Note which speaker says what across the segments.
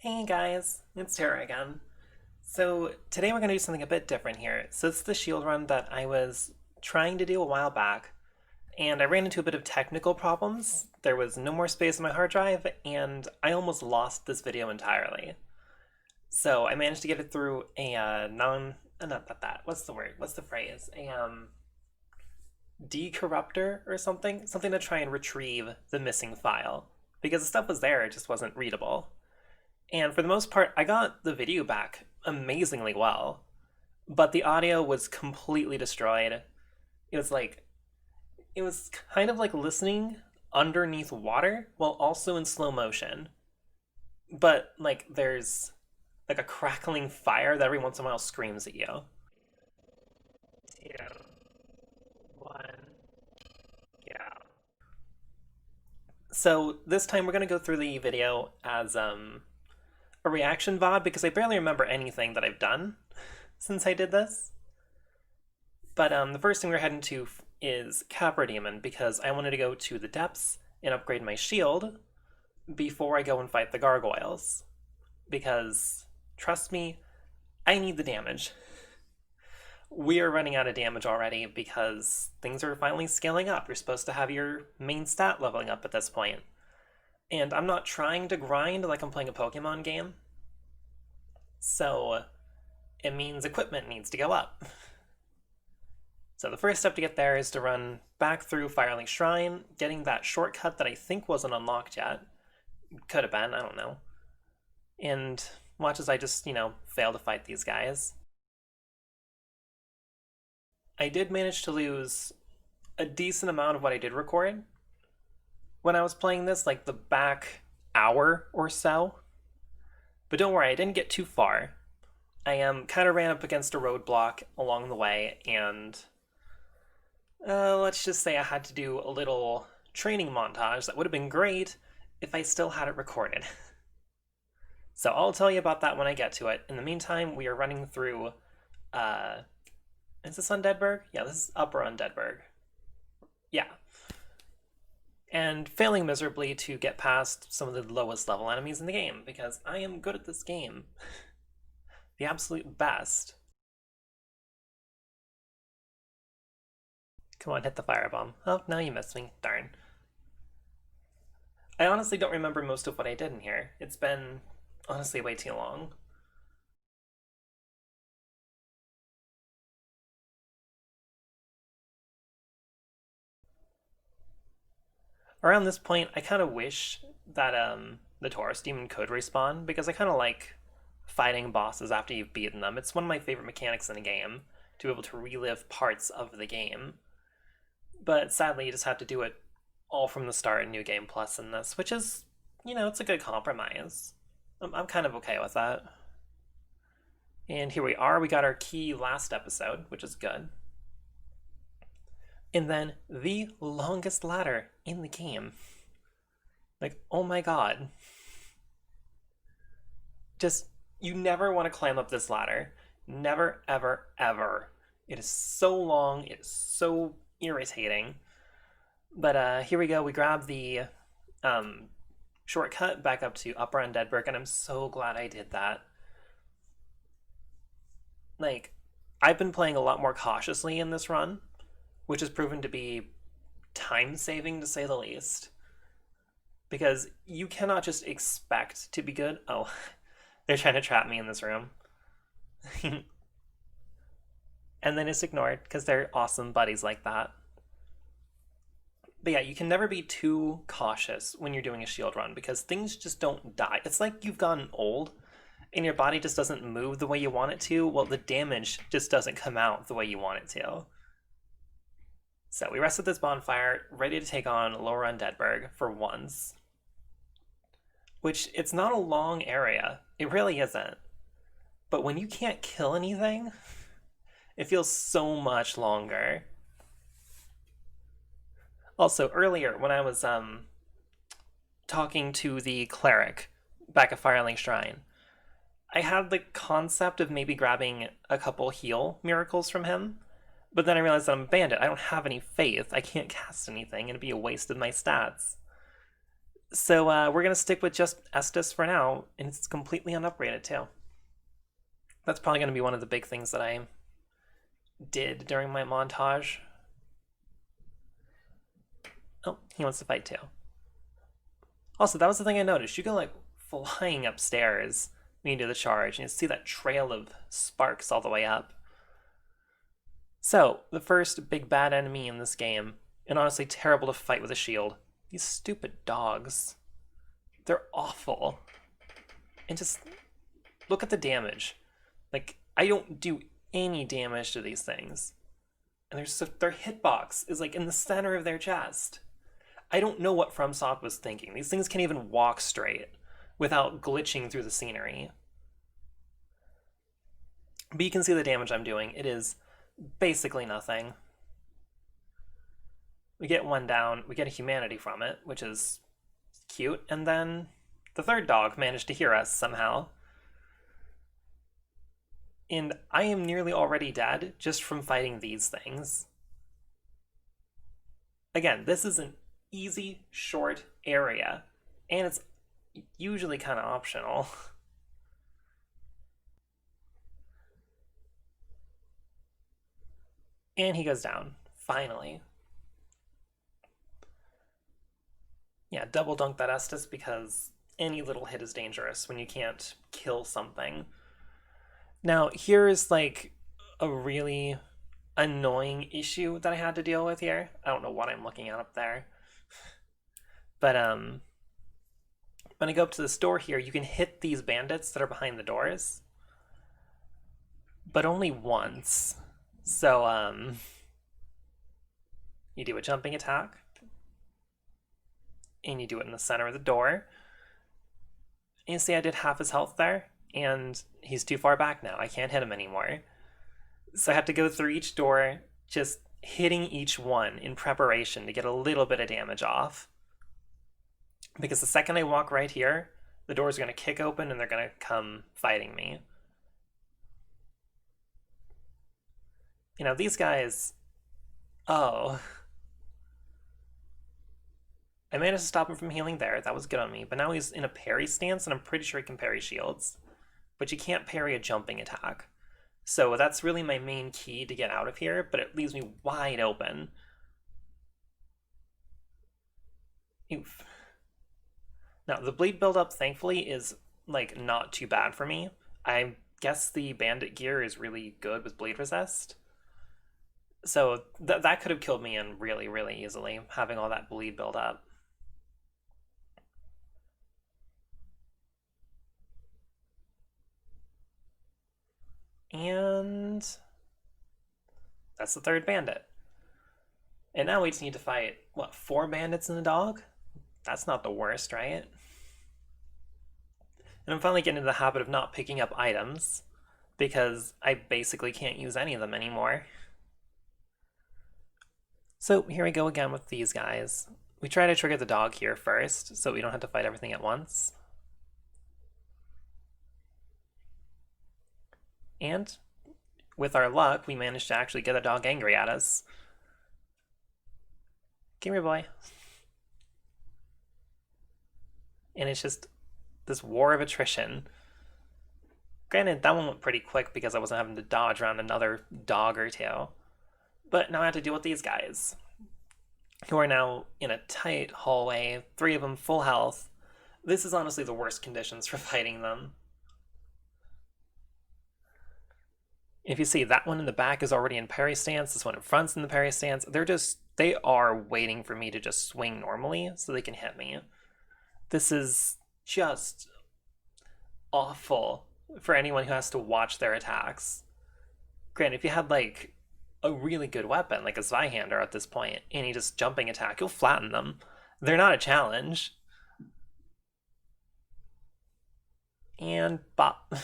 Speaker 1: Hey guys, it's Tara again. So today we're going to do something a bit different here. So it's the shield run that I was trying to do a while back, and I ran into a bit of technical problems. There was no more space on my hard drive, and I almost lost this video entirely. So I managed to get it through a not that. What's the word? What's the phrase? A decorruptor or something to try and retrieve the missing file because the stuff was there, it just wasn't readable. And for the most part, I got the video back amazingly well, but the audio was completely destroyed. It was like, it was kind of like listening underneath water while also in slow motion. But like, there's like a crackling fire that every once in a while screams at you. Two, one, yeah. So this time we're gonna go through the video as a reaction VOD because I barely remember anything that I've done since I did this. But the first thing we're heading to is Capra Demon because I wanted to go to the depths and upgrade my shield before I go and fight the gargoyles. Because, trust me, I need the damage. We are running out of damage already because things are finally scaling up. You're supposed to have your main stat leveling up at this point. And I'm not trying to grind like I'm playing a Pokemon game. So it means equipment needs to go up. So the first step to get there is to run back through Firelink Shrine, getting that shortcut that I think wasn't unlocked yet. Could have been, I don't know. And watch as I just, fail to fight these guys. I did manage to lose a decent amount of what I did record when I was playing this, like the back hour or so. But don't worry, I didn't get too far. I kind of ran up against a roadblock along the way, and let's just say I had to do a little training montage that would have been great if I still had it recorded. So I'll tell you about that when I get to it. In the meantime, we are running through, is this Undeadburg? Yeah, this is Upper Undeadburg. Yeah. And failing miserably to get past some of the lowest level enemies in the game, because I am good at this game. The absolute best. Come on, hit the firebomb. Oh, now you missed me. Darn. I honestly don't remember most of what I did in here. It's been, honestly, way too long. Around this point, I kind of wish that the Taurus Demon could respawn, because I kind of like fighting bosses after you've beaten them. It's one of my favorite mechanics in a game, to be able to relive parts of the game. But sadly, you just have to do it all from the start in New Game Plus in this, which is, it's a good compromise. I'm kind of okay with that. And here we are, we got our key last episode, which is good. And then the longest ladder in the game. Like, oh my god. Just, you never want to climb up this ladder. Never, ever, ever. It is so long, it is so irritating. But here we go, we grab the shortcut back up to Upper Undeadburg, and I'm so glad I did that. Like, I've been playing a lot more cautiously in this run, which has proven to be time-saving to say the least. Because you cannot just expect to be good. Oh, they're trying to trap me in this room. And then it's ignored because they're awesome buddies like that. But yeah, you can never be too cautious when you're doing a shield run because things just don't die. It's like you've gotten old and your body just doesn't move the way you want it to. Well, the damage just doesn't come out the way you want it to. So we rest at this bonfire, ready to take on Lower Undeadburg for once. Which, it's not a long area. It really isn't. But when you can't kill anything, it feels so much longer. Also, earlier when I was talking to the cleric back at Firelink Shrine, I had the concept of maybe grabbing a couple heal miracles from him, but then I realized that I'm a bandit. I don't have any faith. I can't cast anything, and it'd be a waste of my stats. So we're going to stick with just Estus for now, and it's completely unupgraded too. That's probably going to be one of the big things that I did during my montage. Oh, he wants to fight too. Also, that was the thing I noticed. You go like flying upstairs when you do the charge, and you see that trail of sparks all the way up. So, the first big bad enemy in this game, and honestly terrible to fight with a shield. These stupid dogs. They're awful. And just look at the damage. Like, I don't do any damage to these things. And their hitbox is like in the center of their chest. I don't know what FromSoft was thinking. These things can't even walk straight without glitching through the scenery. But you can see the damage I'm doing. It is basically nothing. We get one down, we get a humanity from it, which is cute, and then the third dog managed to hear us somehow. And I am nearly already dead just from fighting these things. Again, this is an easy, short area, and it's usually kind of optional. And he goes down, finally. Yeah, double dunk that Estus because any little hit is dangerous when you can't kill something. Now, here's like a really annoying issue that I had to deal with here. I don't know what I'm looking at up there. But when I go up to the store here, you can hit these bandits that are behind the doors. But only once. So you do a jumping attack. And you do it in the center of the door. And you see I did half his health there, and he's too far back now. I can't hit him anymore. So I have to go through each door, just hitting each one in preparation to get a little bit of damage off. Because the second I walk right here, the doors are going to kick open and they're going to come fighting me. You know, these guys... Oh... I managed to stop him from healing there. That was good on me. But now he's in a parry stance, and I'm pretty sure he can parry shields. But you can't parry a jumping attack. So that's really my main key to get out of here, but it leaves me wide open. Oof. Now, the bleed buildup, thankfully, is, like, not too bad for me. I guess the bandit gear is really good with bleed resist. So that could have killed me in really, really easily, having all that bleed build up. And that's the third bandit. And now we just need to fight, what, 4 bandits and a dog? That's not the worst, right? And I'm finally getting into the habit of not picking up items, because I basically can't use any of them anymore. So here we go again with these guys. We try to trigger the dog here first, so we don't have to fight everything at once. And with our luck, we managed to actually get a dog angry at us. Come here, boy. And it's just this war of attrition. Granted, that one went pretty quick because I wasn't having to dodge around another dog or two. But now I have to deal with these guys, who are now in a tight hallway, 3 of them full health. This is honestly the worst conditions for fighting them. If you see, that one in the back is already in parry stance, this one in front's in the parry stance. They are waiting for me to just swing normally so they can hit me. This is just awful for anyone who has to watch their attacks. Granted, if you had like a really good weapon, like a Zweihander at this point, and you just jumping attack, you'll flatten them. They're not a challenge. And bop.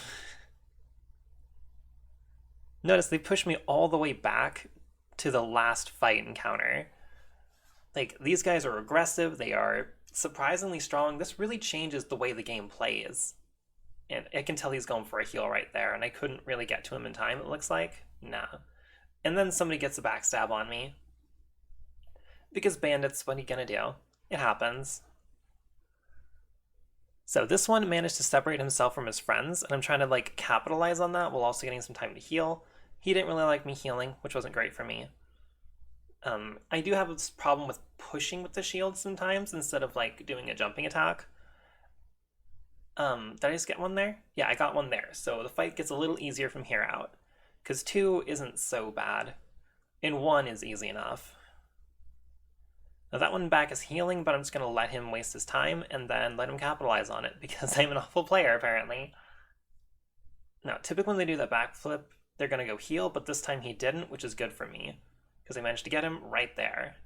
Speaker 1: Notice they pushed me all the way back to the last fight encounter. Like, these guys are aggressive, they are surprisingly strong. This really changes the way the game plays. And I can tell he's going for a heal right there, and I couldn't really get to him in time, it looks like. Nah. And then somebody gets a backstab on me. Because bandits, what are you gonna do? It happens. So this one managed to separate himself from his friends, and I'm trying to like capitalize on that while also getting some time to heal. He didn't really like me healing, which wasn't great for me. I do have this problem with pushing with the shield sometimes instead of like doing a jumping attack. Did I just get one there? Yeah, I got one there. So the fight gets a little easier from here out. Because 2 isn't so bad, and 1 is easy enough. Now that one back is healing, but I'm just going to let him waste his time and then let him capitalize on it because I'm an awful player apparently. Now, typically when they do that backflip, they're going to go heal, but this time he didn't, which is good for me because I managed to get him right there.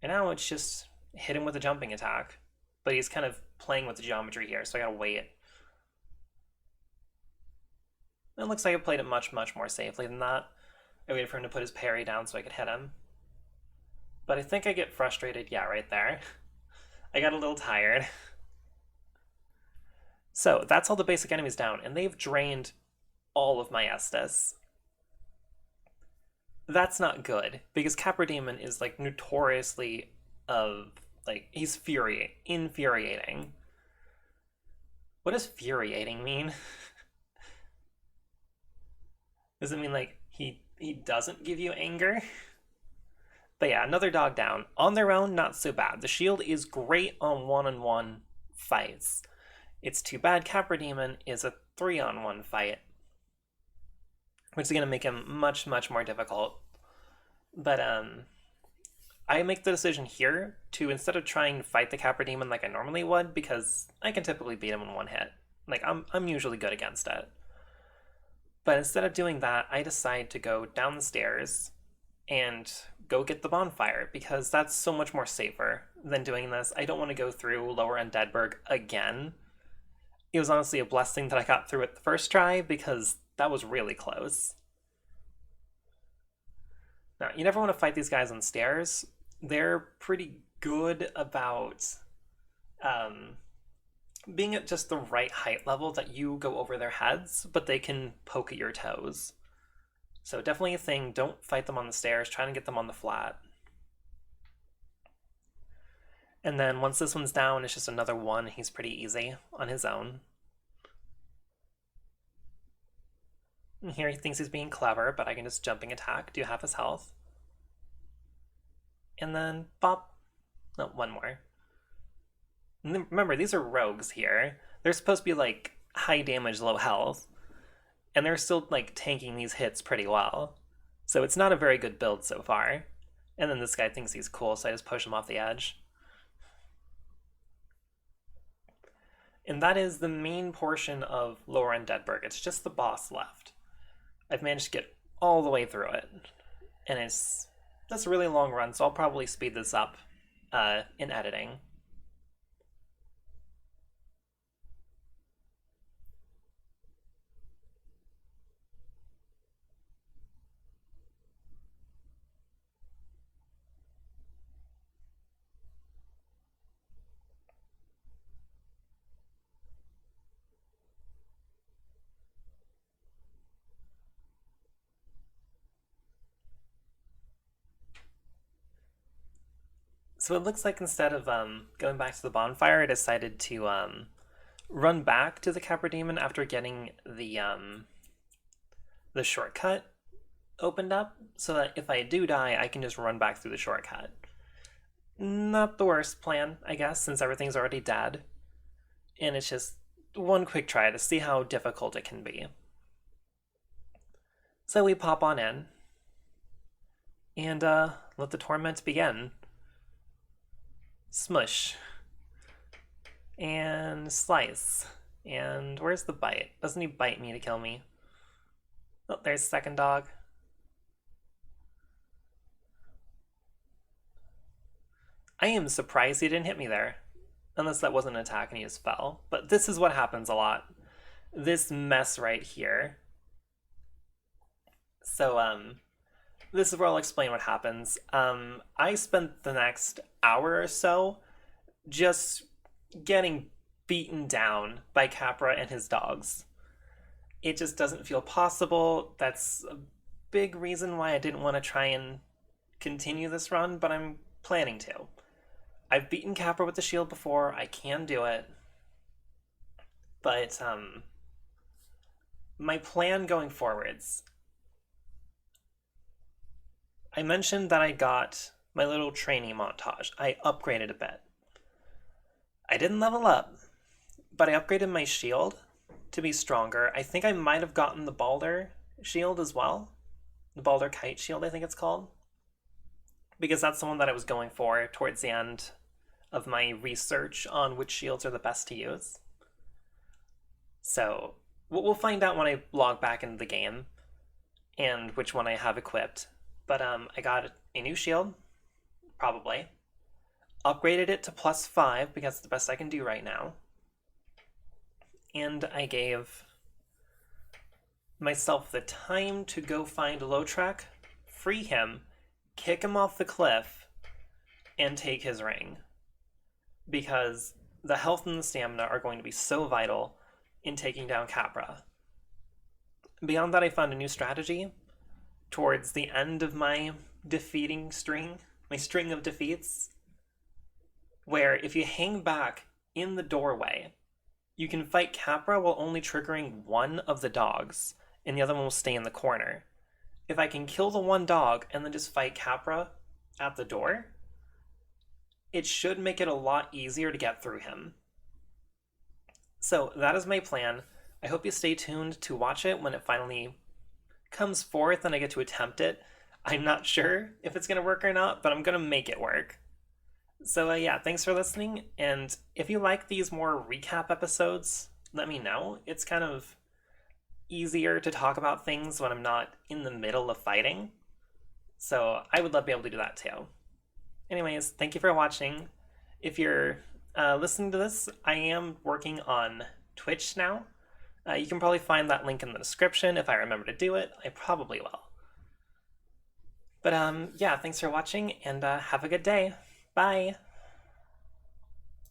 Speaker 1: And now it's just hit him with a jumping attack, but he's kind of playing with the geometry here, so I gotta wait. It looks like I played it much, much more safely than that. I waited for him to put his parry down so I could hit him. But I think I get frustrated, yeah, right there. I got a little tired. So that's all the basic enemies down, and they've drained all of my Estus. That's not good, because Capra Demon is like notoriously like he's infuriating. What does furiating mean? Does it mean like he doesn't give you anger? But yeah, another dog down. On their own, not so bad. The shield is great on one-on-one fights. It's too bad Capra Demon is a 3-on-1 fight, which is going to make him much, much more difficult. But I make the decision here to, instead of trying to fight the Capra Demon like I normally would, because I can typically beat him in one hit. Like, I'm usually good against it. But instead of doing that, I decide to go down the stairs and go get the bonfire, because that's so much more safer than doing this. I don't want to go through Lower Undeadburg again. It was honestly a blessing that I got through it the first try, because that was really close. Now, you never want to fight these guys on stairs. They're pretty good about being at just the right height level that you go over their heads, but they can poke at your toes. So definitely a thing, don't fight them on the stairs, try to get them on the flat. And then once this one's down, it's just another one. He's pretty easy on his own. And here he thinks he's being clever, but I can just jumping attack, do half his health. And then bop. No, one more. And remember, these are rogues here. They're supposed to be like high damage, low health. And they're still like tanking these hits pretty well. So it's not a very good build so far. And then this guy thinks he's cool, so I just push him off the edge. And that is the main portion of Lower Undeadburg. It's just the boss left. I've managed to get all the way through it. And that's a really long run, so I'll probably speed this up in editing. So it looks like instead of going back to the bonfire, I decided to run back to the Capra Demon after getting the shortcut opened up, so that if I do die, I can just run back through the shortcut. Not the worst plan, I guess, since everything's already dead. And it's just one quick try to see how difficult it can be. So we pop on in, and let the torment begin. Smush. And slice. And where's the bite? Doesn't he bite me to kill me? Oh, there's the second dog. I am surprised he didn't hit me there. Unless that wasn't an attack and he just fell. But this is what happens a lot. This mess right here. So, this is where I'll explain what happens. I spent the next hour or so just getting beaten down by Capra and his dogs. It just doesn't feel possible. That's a big reason why I didn't want to try and continue this run, but I'm planning to. I've beaten Capra with the shield before. I can do it. But my plan going forwards, I mentioned that I got my little training montage. I upgraded a bit. I didn't level up, but I upgraded my shield to be stronger. I think I might have gotten the Balder shield as well. The Balder Kite shield, I think it's called. Because that's the one that I was going for towards the end of my research on which shields are the best to use. So we'll find out when I log back into the game and which one I have equipped. But I got a new shield, probably. Upgraded it to +5 because it's the best I can do right now. And I gave myself the time to go find Lautrec, free him, kick him off the cliff, and take his ring. Because the health and the stamina are going to be so vital in taking down Capra. Beyond that, I found a new strategy towards the end of my defeating string, my string of defeats, where if you hang back in the doorway, you can fight Capra while only triggering one of the dogs, and the other one will stay in the corner. If I can kill the one dog and then just fight Capra at the door, it should make it a lot easier to get through him. So that is my plan. I hope you stay tuned to watch it when it finally comes forth and I get to attempt it. I'm not sure if it's going to work or not, but I'm going to make it work. So yeah, thanks for listening, and if you like these more recap episodes, let me know. It's kind of easier to talk about things when I'm not in the middle of fighting, so I would love to be able to do that too. Anyways, thank you for watching. If you're listening to this, I am working on Twitch now. You can probably find that link in the description if I remember to do it. I probably will. But yeah, thanks for watching, and have a good day. Bye!